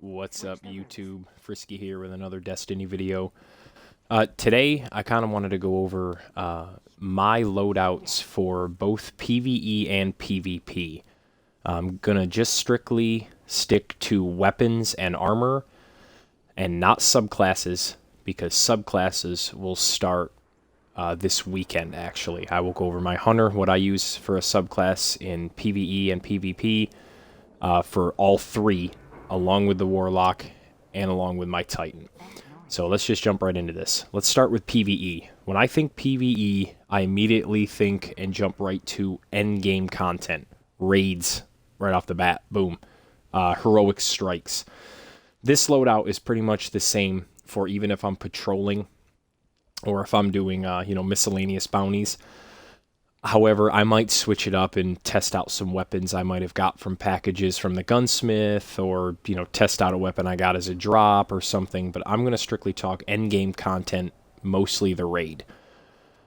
What's up, YouTube? Frisky here with another Destiny video. Today, I kind of wanted to go over my loadouts for both PVE and PvP. I'm gonna just strictly stick to weapons and armor, and not subclasses, because subclasses will start this weekend, actually. I will go over my hunter, what I use for a subclass in PVE and PvP for all three, along with the Warlock and along with my Titan. So let's just jump right into this. Let's start with PvE. When I think PvE, I immediately think and jump right to endgame content. Raids, right off the bat. Boom. Heroic strikes. This loadout is pretty much the same for even if I'm patrolling or if I'm doing, miscellaneous bounties. However, I might switch it up and test out some weapons I might have got from packages from the gunsmith, or, test out a weapon I got as a drop or something, but I'm going to strictly talk endgame content, mostly the raid.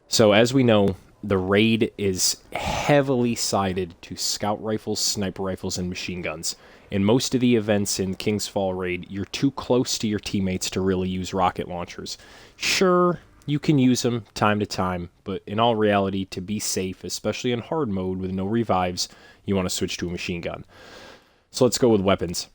So as we know, the raid is heavily sided to scout rifles, sniper rifles, and machine guns. In most of the events in King's Fall raid, you're too close to your teammates to really use rocket launchers. Sure, you can use them time to time, but in all reality, to be safe, especially in hard mode with no revives, you want to switch to a machine gun. So let's go with weapons.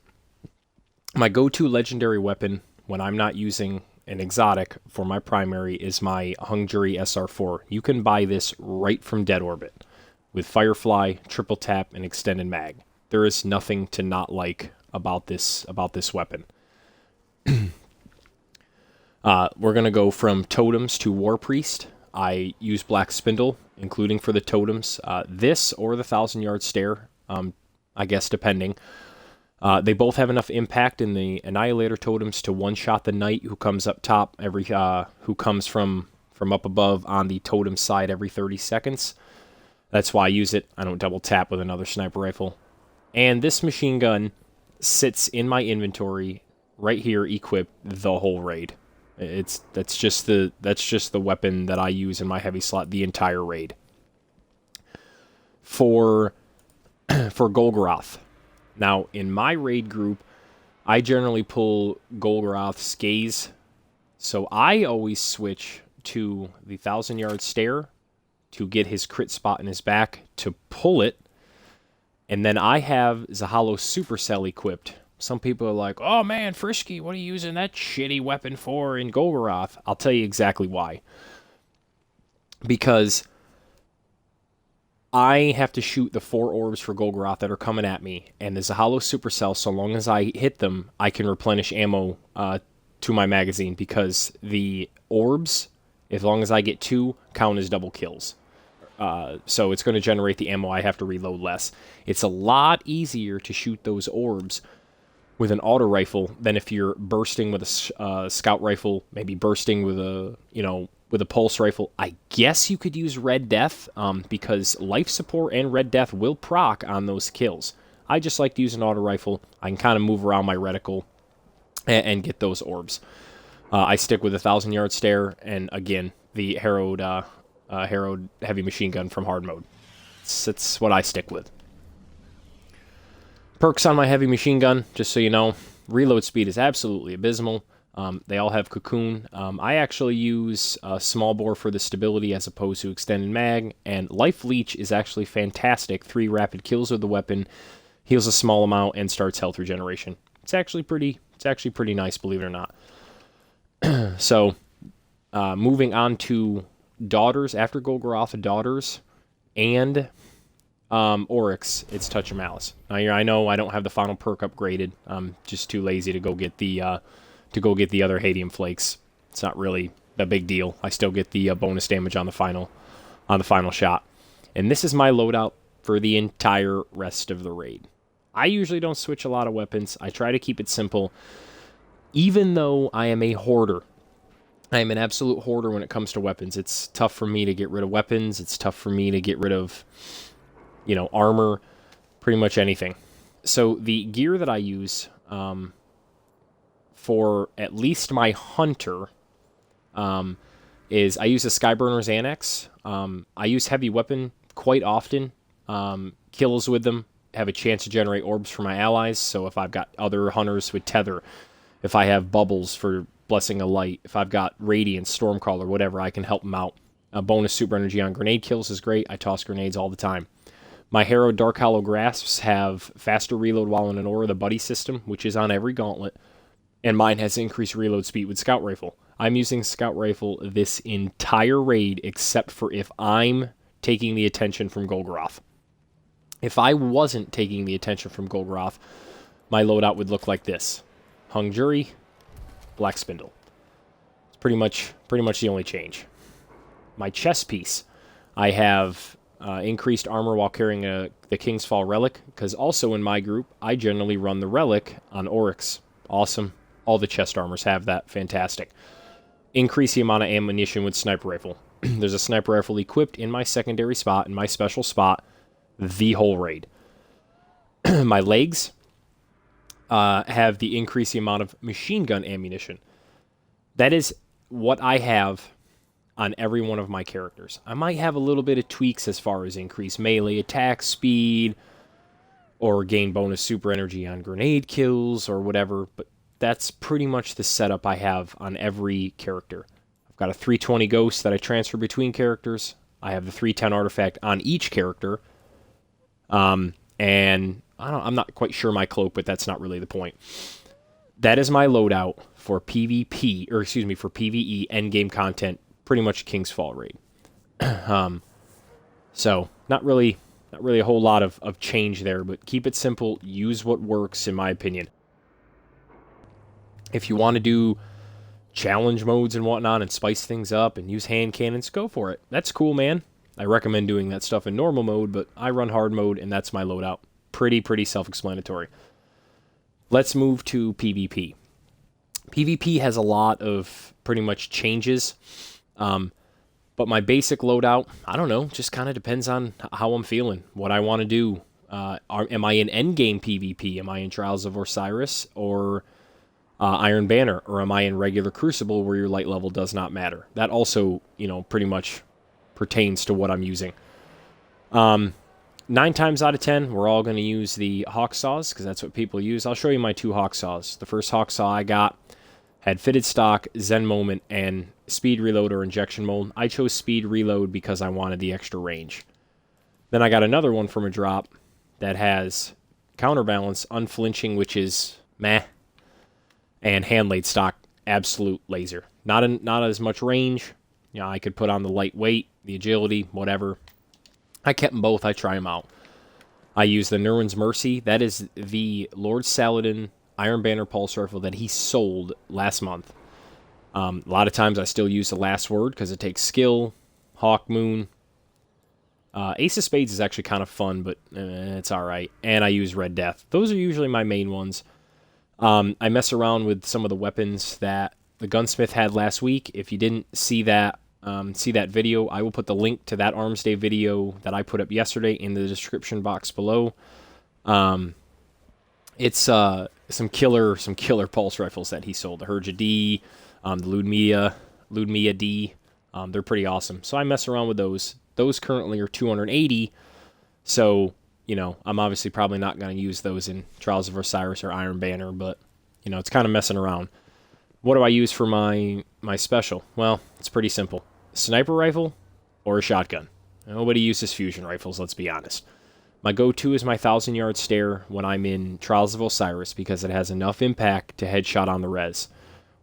My go-to legendary weapon when I'm not using an exotic for my primary is my Hung Jury SR4. You can buy this right from Dead Orbit with Firefly, triple tap, and extended mag. There is nothing to not like about this weapon. We're going to go from totems to War Priest. I use Black Spindle, including for the totems. This or the 1,000-yard stare, I guess, depending. They both have enough impact in the Annihilator totems to one-shot the Knight who comes up top, who comes from up above on the totem side every 30 seconds. That's why I use it. I don't double tap with another sniper rifle. And this machine gun sits in my inventory right here, equipped the whole raid. That's just the weapon that I use in my heavy slot the entire raid. For Golgoroth. Now, in my raid group, I generally pull Golgoroth's Gaze, so I always switch to the 1,000-yard stare to get his crit spot in his back to pull it, and then I have Zahalo's Supercell equipped. Some people are like, oh man, Frisky, what are you using that shitty weapon for in Golgoroth? I'll tell you exactly why. Because I have to shoot the 4 orbs for Golgoroth that are coming at me, and the Zahalo Supercell, so long as I hit them, I can replenish ammo to my magazine, because the orbs, as long as I get 2, count as double kills. So it's going to generate the ammo. I have to reload less. It's a lot easier to shoot those orbs with an auto rifle than if you're bursting with a scout rifle, maybe bursting with a pulse rifle. I guess you could use Red Death, because life support and Red Death will proc on those kills. I just like to use an auto rifle. I can kind of move around my reticle and get those orbs. I stick with a 1,000-yard stare, and again, the harrowed heavy machine gun from hard mode. It's what I stick with. Perks on my heavy machine gun, just so you know, reload speed is absolutely abysmal. They all have cocoon. I actually use small bore for the stability as opposed to extended mag, and life leech is actually fantastic. 3 rapid kills with the weapon, heals a small amount, and starts health regeneration. It's actually pretty nice, believe it or not. So, moving on to Daughters, after Golgoroth, Daughters, and Oryx, it's Touch of Malice. Now, I know I don't have the final perk upgraded. I'm just too lazy to go get the other Hadium Flakes. It's not really a big deal. I still get the bonus damage on the final shot. And this is my loadout for the entire rest of the raid. I usually don't switch a lot of weapons. I try to keep it simple. Even though I am a hoarder, I am an absolute hoarder when it comes to weapons. It's tough for me to get rid of weapons. It's tough for me to get rid of, armor, pretty much anything. So the gear that I use for at least my hunter is I use a Skyburner's Annex. I use heavy weapon quite often. Kills with them have a chance to generate orbs for my allies. So if I've got other hunters with tether, if I have bubbles for Blessing of Light, if I've got Radiance, Stormcaller, whatever, I can help them out. Bonus super energy on grenade kills is great. I toss grenades all the time. My Harrow Dark Hollow Grasps have faster reload while in an aura, the buddy system, which is on every gauntlet. And mine has increased reload speed with Scout Rifle. I'm using Scout Rifle this entire raid except for if I'm taking the attention from Golgoroth. If I wasn't taking the attention from Golgoroth, my loadout would look like this. Hung Jury, Black Spindle. It's pretty much the only change. My chest piece, I have increased armor while carrying the King's Fall Relic, because also in my group, I generally run the Relic on Oryx. Awesome. All the chest armors have that. Fantastic. Increase the amount of ammunition with Sniper Rifle. There's a Sniper Rifle equipped in my secondary spot, in my special spot, the whole raid. My legs have the increasing amount of machine gun ammunition. That is what I have on every one of my characters. I might have a little bit of tweaks as far as increased melee attack speed, or gain bonus super energy on grenade kills, or whatever, but that's pretty much the setup I have on every character. I've got a 320 Ghost that I transfer between characters. I have the 310 Artifact on each character. And I'm not quite sure my cloak, but that's not really the point. That is my loadout for PvP, or excuse me, for PvE endgame content, pretty much King's Fall raid. So, not really a whole lot of change there, but keep it simple, use what works, in my opinion. If you want to do challenge modes and whatnot and spice things up and use hand cannons, go for it. That's cool, man. I recommend doing that stuff in normal mode, but I run hard mode, and that's my loadout. Pretty self-explanatory. Let's move to PvP. PvP has a lot of pretty much changes, but my basic loadout, I don't know, just kind of depends on how I'm feeling, what I want to do. Am I in endgame PvP? Am I in Trials of Osiris or Iron Banner? Or am I in regular Crucible where your light level does not matter? That also, pretty much pertains to what I'm using. 9 times out of 10, we're all going to use the Hawk Saws, because that's what people use. I'll show you my 2 Hawk Saws. The first Hawk Saw I got had Fitted Stock, Zen Moment, and Speed Reload or Injection Mold. I chose Speed Reload because I wanted the extra range. Then I got another one from a drop that has Counterbalance, Unflinching, which is meh, and Hand Laid Stock, Absolute Laser. Not as much range. I could put on the lightweight, the agility, whatever. I kept them both. I try them out. I use the Nirwan's Mercy. That is the Lord Saladin Iron Banner Pulse Rifle that he sold last month. A lot of times I still use the Last Word because it takes skill, Hawk Moon. Ace of Spades is actually kind of fun, but it's alright. And I use Red Death. Those are usually my main ones. I mess around with some of the weapons that the Gunsmith had last week. If you didn't see that video, I will put the link to that Arms Day video that I put up yesterday in the description box below. It's some killer pulse rifles that he sold. The Herja D, the Ludmia D. They're pretty awesome. So I mess around with those. Those currently are 280. So, I'm obviously probably not going to use those in Trials of Osiris or Iron Banner, but, it's kind of messing around. What do I use for my special? Well, it's pretty simple. Sniper rifle or a shotgun. Nobody uses fusion rifles, let's be honest. My go-to is my 1,000-yard stare when I'm in Trials of Osiris because it has enough impact to headshot on the res.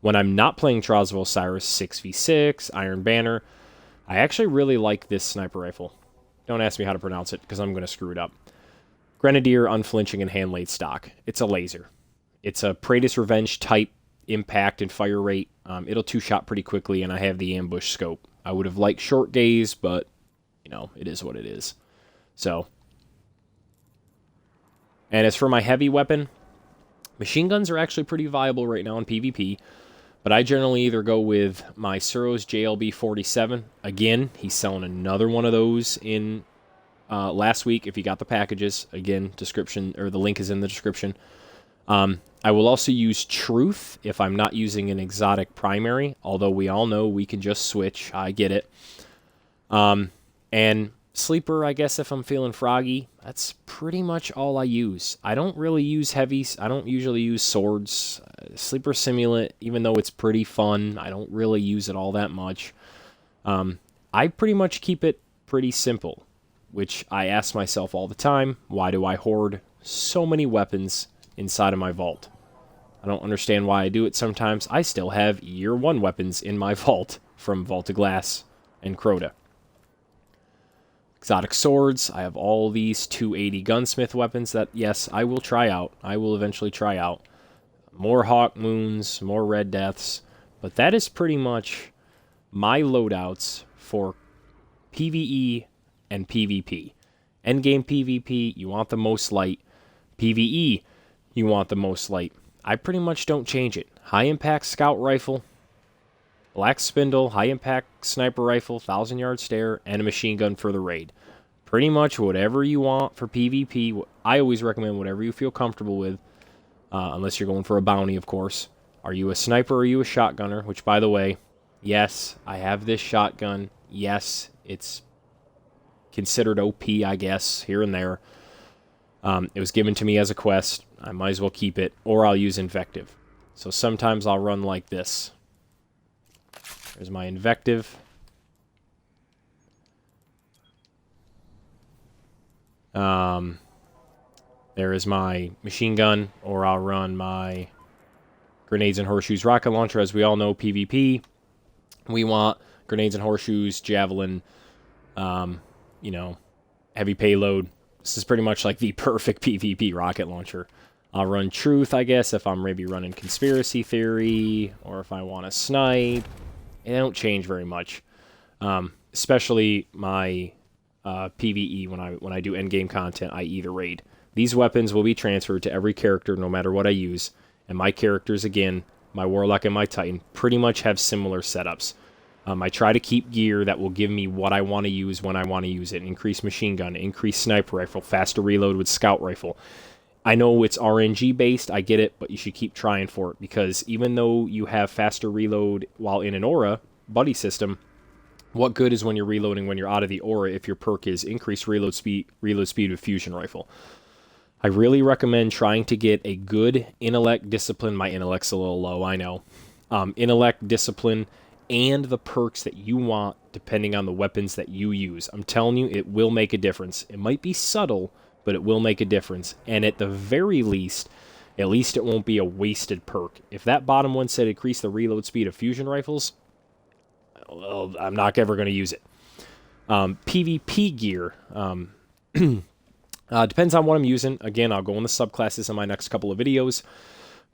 When I'm not playing Trials of Osiris 6v6, Iron Banner, I actually really like this sniper rifle. Don't ask me how to pronounce it because I'm going to screw it up. Grenadier, Unflinching, and Hand Laid Stock. It's a laser. It's a Praetor's Revenge type impact and fire rate. It'll two-shot pretty quickly, and I have the ambush scope. I would have liked short gaze, but, it is what it is. So. And as for my heavy weapon, machine guns are actually pretty viable right now in PvP, but I generally either go with my Suros JLB-47. Again, he's selling another one of those in last week if you got the packages. Again, description, or the link is in the description. I will also use Truth if I'm not using an exotic primary, although we all know we can just switch. I get it. And Sleeper, I guess, if I'm feeling froggy. That's pretty much all I use. I don't really use heavies. I don't usually use swords. Sleeper Simulant, even though it's pretty fun, I don't really use it all that much. I pretty much keep it pretty simple, which I ask myself all the time, why do I hoard so many weapons inside of my vault? I don't understand why I do it sometimes. I still have Year 1 weapons in my vault from Vault of Glass and Crota. Exotic swords. I have all these 280 gunsmith weapons that, yes, I will try out. I will eventually try out. More Hawk Moons, more Red Deaths. But that is pretty much my loadouts for PvE and PvP. Endgame PvP, you want the most light. PvE, you want the most light. I pretty much don't change it. High impact scout rifle, black spindle, high impact sniper rifle, 1,000-yard stare, and a machine gun for the raid. Pretty much whatever you want for PvP. I always recommend whatever you feel comfortable with, unless you're going for a bounty, of course. Are you a sniper or are you a shotgunner? Which, by the way, yes, I have this shotgun. Yes, it's considered OP, I guess, here and there. It was given to me as a quest. I might as well keep it, or I'll use Invective. So sometimes I'll run like this. There's my Invective. There is my machine gun, or I'll run my grenades and horseshoes rocket launcher. As we all know, PvP, we want grenades and horseshoes, javelin, you know, heavy payload. This is pretty much like the perfect PvP rocket launcher. I'll run Truth, I guess, if I'm maybe running Conspiracy Theory, or if I want to snipe. They don't change very much. Especially my PvE, when I do endgame content, I either raid. These weapons will be transferred to every character no matter what I use. And my characters, again, my Warlock and my Titan, pretty much have similar setups. I try to keep gear that will give me what I want to use when I want to use it. Increase machine gun, increase sniper rifle, faster reload with scout rifle. I know it's RNG based, I get it, but you should keep trying for it, because even though you have faster reload while in an aura buddy system, what good is when you're reloading when you're out of the aura if your perk is increased reload speed with fusion rifle? I really recommend trying to get a good intellect discipline. My intellect's a little low, I know. Intellect discipline and the perks that you want depending on the weapons that you use. I'm telling you, it will make a difference. It might be subtle, but it will make a difference. And at the very least, at least it won't be a wasted perk. If that bottom one said increase the reload speed of fusion rifles, well, I'm not ever going to use it. PvP gear. Depends on what I'm using. Again, I'll go in the subclasses in my next couple of videos.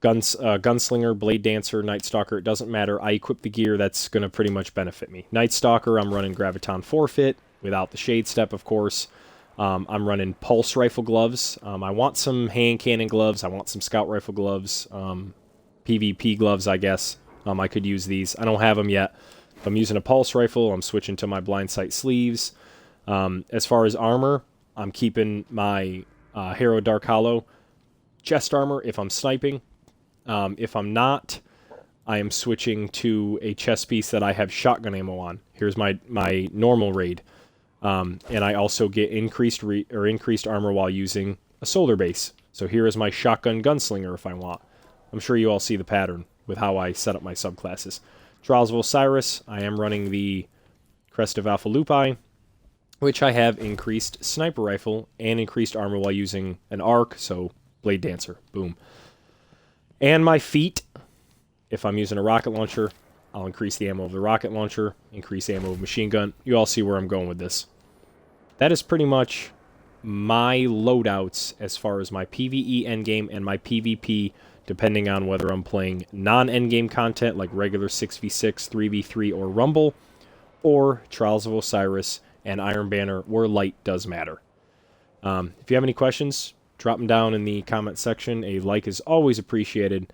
Gunslinger, Blade Dancer, Night Stalker, it doesn't matter. I equip the gear that's going to pretty much benefit me. Night Stalker, I'm running Graviton Forfeit, without the Shade Step, of course. I'm running Pulse Rifle gloves. I want some hand cannon gloves. I want some Scout Rifle gloves. PvP gloves, I guess. I could use these. I don't have them yet. If I'm using a Pulse Rifle, I'm switching to my Blind Sight sleeves. As far as armor, I'm keeping my Harrow Dark Hollow chest armor if I'm sniping. If I'm not, I am switching to a chest piece that I have shotgun ammo on. Here's my normal raid. And I also get increased armor while using a solar base. So here is my shotgun gunslinger if I want. I'm sure you all see the pattern with how I set up my subclasses. Trials of Osiris, I am running the Crest of Alpha Lupi, which I have increased sniper rifle and increased armor while using an arc, so Blade Dancer, boom. And my feet, if I'm using a rocket launcher, I'll increase the ammo of the rocket launcher, increase ammo of machine gun. You all see where I'm going with this. That is pretty much my loadouts as far as my PvE endgame and my PvP, depending on whether I'm playing non-endgame content like regular 6v6, 3v3, or Rumble, or Trials of Osiris and Iron Banner, where light does matter. If you have any questions, drop them down in the comment section. A like is always appreciated.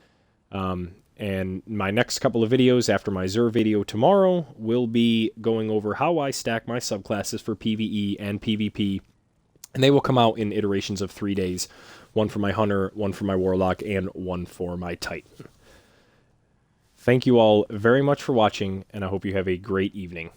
And my next couple of videos after my Xur video tomorrow will be going over how I stack my subclasses for PvE and PvP. And they will come out in iterations of 3 days. One for my Hunter, one for my Warlock, and one for my Titan. Thank you all very much for watching, and I hope you have a great evening.